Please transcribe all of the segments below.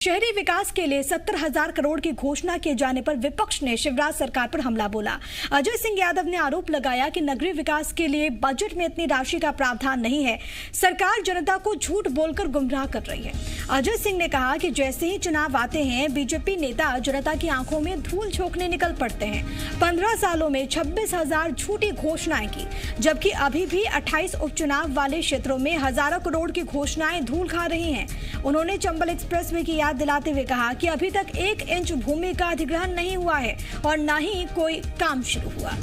शहरी विकास के लिए 70,000 करोड़ की घोषणा किए जाने पर विपक्ष ने शिवराज सरकार पर हमला बोला। अजय सिंह यादव ने आरोप लगाया कि नगरीय विकास के लिए बजट में इतनी राशि का प्रावधान नहीं है, सरकार जनता को झूठ बोलकर गुमराह कर रही है। अजय सिंह ने कहा कि जैसे ही चुनाव आते हैं बीजेपी नेता जनता की आंखों में धूल झोंकने निकल पड़ते हैं। 15 सालों में 26,000 झूठी घोषणाएं की, जबकि अभी भी 28 उपचुनाव वाले क्षेत्रों में हजारों करोड़ की घोषणाएं धूल खा रही हैं। उन्होंने चंबल एक्सप्रेसवे की याद दिलाते हुए कहा कि अभी तक 1 इंच भूमि का अधिग्रहण नहीं हुआ है और न ही कोई काम शुरू हुआ।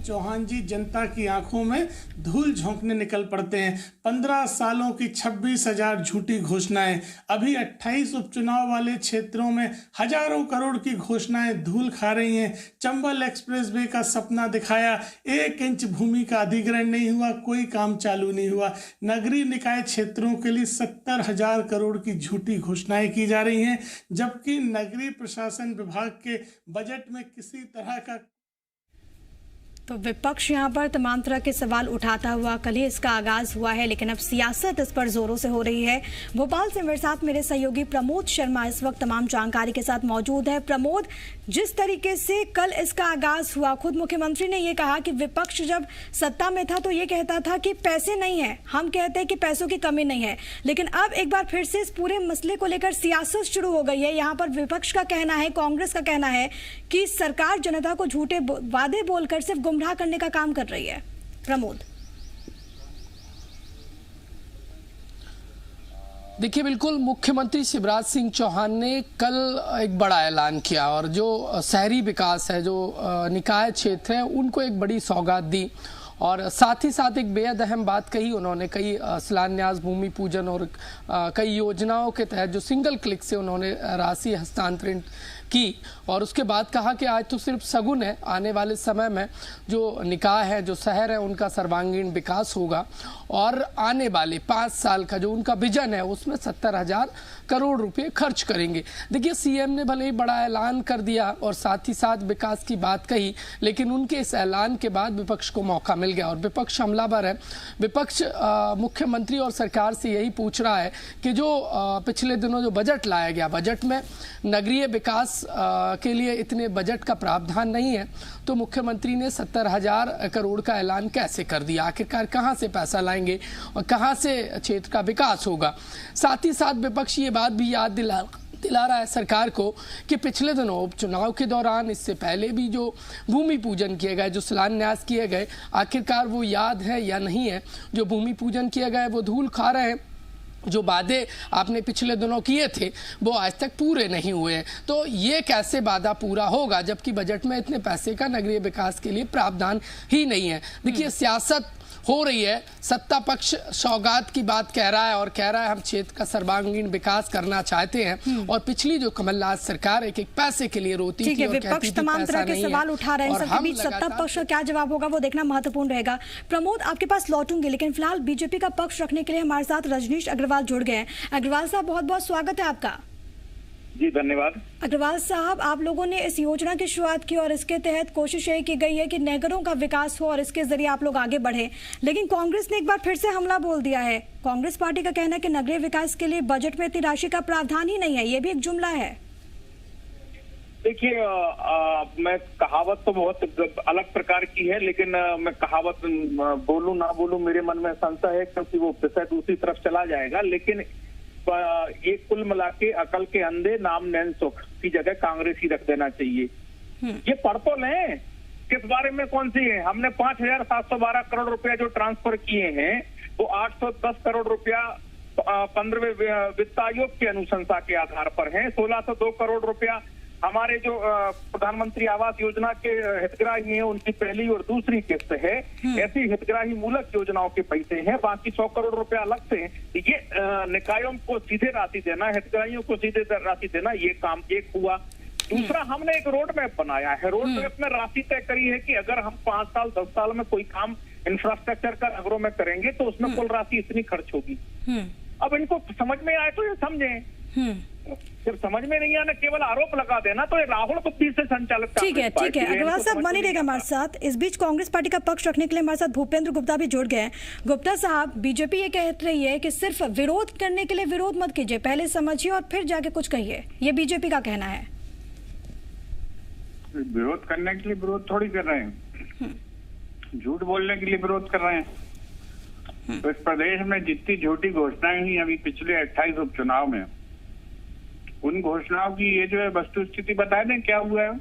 चौहान जी जनता की आंखों में धूल झोंकने निकल पड़ते हैं। 15 सालों की 26,000 झूठी घोषणाएं, अभी 28 उपचुनाव वाले क्षेत्रों में हजारों करोड़ की घोषणाएं धूल खा रही हैं। चंबल एक्सप्रेसवे का सपना दिखाया, 1 इंच भूमि का अधिग्रहण नहीं हुआ, कोई काम चालू नहीं हुआ। नगरीय निकाय क्षेत्रों के लिए 70,000 करोड़ की झूठी घोषणाएं की जा रही हैं, जबकि नगरीय प्रशासन विभाग के बजट में किसी तरह का। तो विपक्ष यहां पर तमाम तरह के सवाल उठाता हुआ कल ही इसका आगाज हुआ है, लेकिन अब सियासत इस पर जोरों से हो रही है। भोपाल से मेरे साथ मेरे सहयोगी प्रमोद शर्मा इस वक्त तमाम जानकारी के साथ मौजूद है। प्रमोद, जिस तरीके से कल इसका आगाज हुआ, खुद मुख्यमंत्री ने यह कहा कि विपक्ष जब सत्ता में था तो ये कहता था कि पैसे नहीं है, हम कहते हैं कि पैसों की कमी नहीं है, लेकिन अब एक बार फिर से इस पूरे मसले को लेकर सियासत शुरू हो गई है। यहाँ पर विपक्ष का कहना है, कांग्रेस का कहना है कि सरकार जनता को झूठे वादे बोलकर सिर्फ गुमराह करने का काम कर रही है। प्रमोद, देखिए, बिल्कुल मुख्यमंत्री शिवराज सिंह चौहान ने कल एक बड़ा ऐलान किया और जो शहरी विकास है, जो निकाय क्षेत्र है, उनको एक बड़ी सौगात दी और साथ ही साथ एक बेहद अहम बात कही उन्होंने। कई शिलान्यास, भूमि पूजन और कई योजनाओं के तहत जो सिंगल क्लिक से उन्होंने राशि हस्तांतरित की और उसके बाद कहा कि आज तो सिर्फ शगुन है, आने वाले समय में जो निकाय है, जो शहर है, उनका सर्वांगीण विकास होगा और आने वाले 5 साल का जो उनका विजन है उसमें 70,000 करोड़ रुपए खर्च करेंगे। देखिए, सीएम ने भले ही बड़ा ऐलान कर दिया और साथ ही साथ विकास की बात कही, लेकिन उनके इस ऐलान के बाद विपक्ष को मौका मिल गया और विपक्ष हमलावर है। विपक्ष मुख्यमंत्री और सरकार से यही पूछ रहा है कि जो पिछले दिनों जो बजट लाया गया, बजट में नगरीय विकास के लिए इतने बजट का प्रावधान नहीं है, तो मुख्यमंत्री ने 70,000 करोड़ का ऐलान कैसे कर दिया? आखिरकार कहां से पैसा लाएंगे और कहां से क्षेत्र का विकास होगा? साथ ही साथ विपक्ष ये बात भी याद दिला रहा है सरकार को कि पिछले दिनों उपचुनाव के दौरान, इससे पहले भी जो भूमि पूजन किए गए, जो शिलान्यास किए गए, आखिरकार वो याद है या नहीं है? जो भूमि पूजन किए गए वो धूल खा रहे हैं। जो वादे आपने पिछले दिनों किए थे वो आज तक पूरे नहीं हुए हैं, तो ये कैसे वादा पूरा होगा जबकि बजट में इतने पैसे का नगरीय विकास के लिए प्रावधान ही नहीं है? देखिए, सियासत हो रही है, सत्ता पक्ष सौगात की बात कह रहा है और कह रहा है हम क्षेत्र का सर्वांगीण विकास करना चाहते हैं और पिछली जो कमलनाथ सरकार एक पैसे के लिए रोती थी और विपक्ष तमाम तरह के सवाल उठा रहे हैं, सबके बीच सत्ता पक्ष का क्या जवाब होगा वो देखना महत्वपूर्ण रहेगा। प्रमोद, आपके पास लौटूंगी, लेकिन फिलहाल बीजेपी का पक्ष रखने के लिए हमारे साथ रजनीश अग्रवाल जुड़ गए हैं। अग्रवाल साहब, बहुत बहुत स्वागत है आपका। जी धन्यवाद। अग्रवाल साहब, आप लोगों ने इस योजना की शुरुआत की और इसके तहत कोशिश यही की गई है कि नगरों का विकास हो और इसके जरिए आप लोग आगे बढ़े, लेकिन कांग्रेस ने एक बार फिर से हमला बोल दिया है। कांग्रेस पार्टी का कहना है कि नगरीय विकास के लिए बजट में इतनी राशि का प्रावधान ही नहीं है, ये भी एक जुमला है। देखिए, मैं कहावत तो बहुत अलग प्रकार की है, लेकिन मैं कहावत बोलूं ना बोलूं मेरे मन में संशय है, क्योंकि वो विषय दूसरी तरफ चला जाएगा। लेकिन ये कुल मिला के अकल के अंधे नाम नैन सुख की जगह कांग्रेस ही रख देना चाहिए। ये पढ़ तो लें किस बारे में, कौन सी है? हमने 5,712 करोड़ रुपया जो ट्रांसफर किए हैं वो 810 करोड़ रुपया 15वें वित्त आयोग की अनुशंसा के आधार पर है। 1,602 करोड़ रुपया हमारे जो प्रधानमंत्री आवास योजना के हितग्राही हैं उनकी पहली और दूसरी किस्त है। ऐसी हितग्राही मूलक योजनाओं के पैसे हैं, बाकी 100 करोड़ रुपया अलग से। ये निकायों को सीधे राशि देना, हितग्राहियों को सीधे राशि देना, ये काम एक हुआ। दूसरा, हमने एक रोड मैप बनाया है। रोड मैप में राशि तय करी है कि अगर हम 5 साल 10 साल में कोई काम इंफ्रास्ट्रक्चर का नगरों में करेंगे तो उसमें कुल राशि इतनी खर्च होगी। अब इनको समझ में आए तो ये समझें। जब समझ में नहीं आना, केवल आरोप लगा देना, तो ये राहुल बुद्धि से संचालित। ठीक है अग्रवाल साहब बने रहेगा हमारे साथ। इस बीच कांग्रेस पार्टी का पक्ष रखने के लिए हमारे साथ भूपेंद्र गुप्ता भी जुड़ गए हैं। गुप्ता साहब, बीजेपी ये कह रही है कि सिर्फ विरोध करने के लिए विरोध मत कीजिए, पहले समझिए और फिर जाके कुछ कहिए, ये बीजेपी का कहना है। विरोध करने के लिए विरोध थोड़ी कर रहे हैं, झूठ बोलने के लिए विरोध कर रहे हैं। तो इस प्रदेश में जितनी झूठी घोषणाएं हुई अभी पिछले 28 उपचुनाव में, उन घोषणाओं की ये जो है वस्तु स्थिति बता दें क्या हुआ है।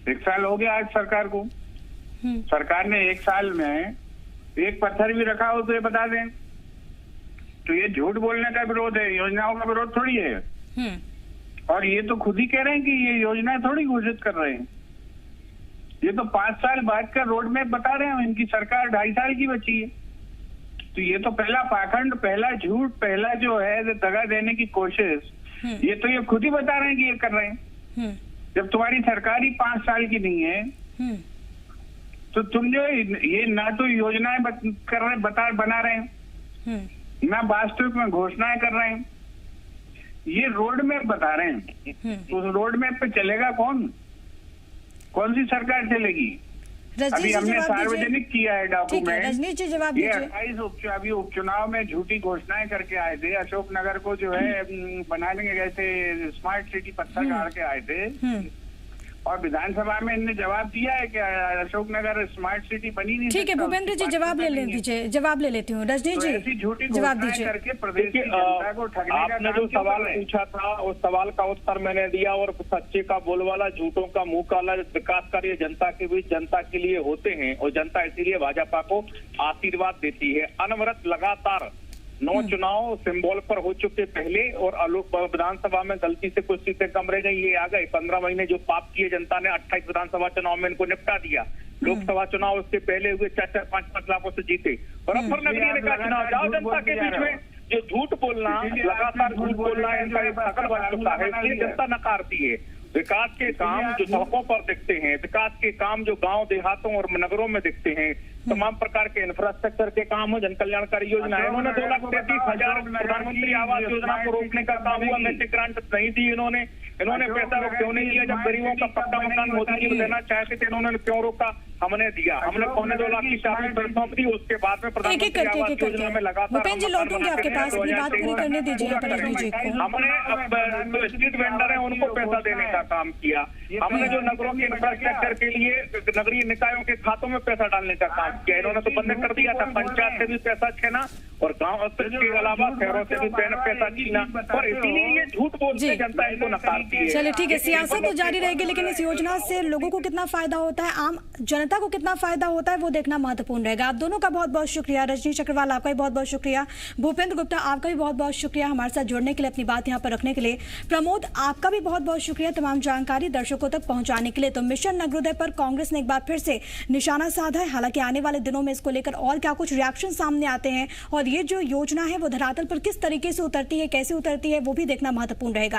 1 साल हो गया आज सरकार को, सरकार ने 1 साल में एक पत्थर भी रखा हो तो ये बता दें। तो ये झूठ बोलने का विरोध है, योजनाओं का विरोध थोड़ी है। और ये तो खुद ही कह रहे हैं कि ये योजनाएं थोड़ी घोषित कर रहे हैं, ये तो 5 साल बाद का रोड मैप बता रहे हैं। इनकी सरकार 2.5 साल की बची है। तो ये तो पहला पाखंड, पहला झूठ, पहला जो है दगा देने की कोशिश, ये तो ये खुद ही बता रहे हैं कि ये कर रहे हैं। जब तुम्हारी सरकार ही 5 साल की नहीं है तो तुम जो ये ना तो योजनाएं कर रहे बना रहे हैं, ना वास्तविक में घोषणाएं कर रहे हैं, ये रोड मैप बता रहे हैं। तो उस रोड मैप पे चलेगा कौन सी सरकार चलेगी? अभी हमने सार्वजनिक किया है डॉक्यूमेंट। रजनीश जी जवाब ये दीजिए। 28 अभी उपचुनाव में झूठी घोषणाएं करके आए थे। अशोकनगर को जो है बनाने गए थे, स्मार्ट सिटी पत्थर गाड़ के आए थे, और विधानसभा में इनने जवाब दिया है कि अशोकनगर स्मार्ट सिटी बनी नहीं। ठीक है भूपेंद्र जी जवाब ले दीजिए, जवाब ले लेती हूँ। रजनीश जी जवाब दीजिए। करके प्रदेश की जनता को ठगने का आपने जो सवाल पूछा था उस सवाल का उत्तर मैंने दिया, और सच्चे का बोलवाला, झूठों का मुंह काला। विकास कार्य जनता के बीच जनता के लिए होते हैं, और जनता इसीलिए भाजपा को आशीर्वाद देती है। अनवरत लगातार 9 चुनाव सिंबल पर हो चुके पहले, और आलोक विधानसभा में गलती से कुछ सीटें कम रह गई, ये आ गए। 15 महीने जो पाप किए जनता ने, 28 विधानसभा चुनाव में इनको निपटा दिया। लोकसभा चुनाव उसके पहले हुए 4-4, 5-5 लाखों से जीते। और अब फिर नगरीय निकाय चुनाव, जाओ जनता के बीच में जो झूठ बोलना, लगातार झूठ बोलना इनका एक शकल बन चुका है, इसलिए जनता नकारती है। विकास के काम जो सड़कों पर दिखते हैं, विकास के काम जो गांव देहातों और नगरों में दिखते हैं, तमाम प्रकार के इंफ्रास्ट्रक्चर के काम हो, जन कल्याणकारी योजना है। उन्होंने 2,33,000 प्रधानमंत्री आवास योजना को रोकने का काम हुआ, मैट्रिक ग्रांट नहीं दी इन्होंने पैसा क्यों नहीं दिया? जब गरीबों का पक्का मकान मोदी जी देना चाहते थे, इन्होंने क्यों रोका? हमने दिया, हमने 2.25 लाख की चाबी सौंप दी। उसके बाद में प्रधानमंत्री आवास योजना में लगातार भूपेंद्र जी लौटूंगी आपके पास, अपनी बात पूरी करने दीजिए। हमने जो स्ट्रीट वेंडर है उनको पैसा देने का काम किया। हमने जो नगरों के इंफ्रास्ट्रक्चर के लिए नगरीय निकायों के खातों में पैसा डालने का काम किया, इन्होंने तो बंद कर दिया था। पंचायत से भी पैसा छीना और गांव के अलावा शहरों से भी पैसा छीना, और इसीलिए ये झूठ बोलते जनता इनको नकारती है। चलिए ठीक है, सियासत तो जारी रहेगी, लेकिन इस योजना से लोगों को कितना फायदा होता है, आम जनता को कितना फायदा होता है, वो देखना महत्वपूर्ण रहेगा। आप दोनों का बहुत बहुत शुक्रिया। रजनीश अग्रवाल आपका भी बहुत बहुत शुक्रिया। भूपेंद्र गुप्ता आपका भी बहुत बहुत शुक्रिया हमारे साथ जुड़ने के लिए, अपनी बात यहाँ पर रखने के लिए। प्रमोद आपका भी बहुत बहुत शुक्रिया तमाम जानकारी दर्शकों तक पहुंचाने के लिए। तो मिशन नगरोदय पर कांग्रेस ने एक बार फिर से निशाना साधा है। हालांकि आने वाले दिनों में इसको लेकर और क्या कुछ रिएक्शन सामने आते हैं, और ये जो योजना है वो धरातल पर किस तरीके से उतरती है, कैसे उतरती है, वो भी देखना महत्वपूर्ण रहेगा।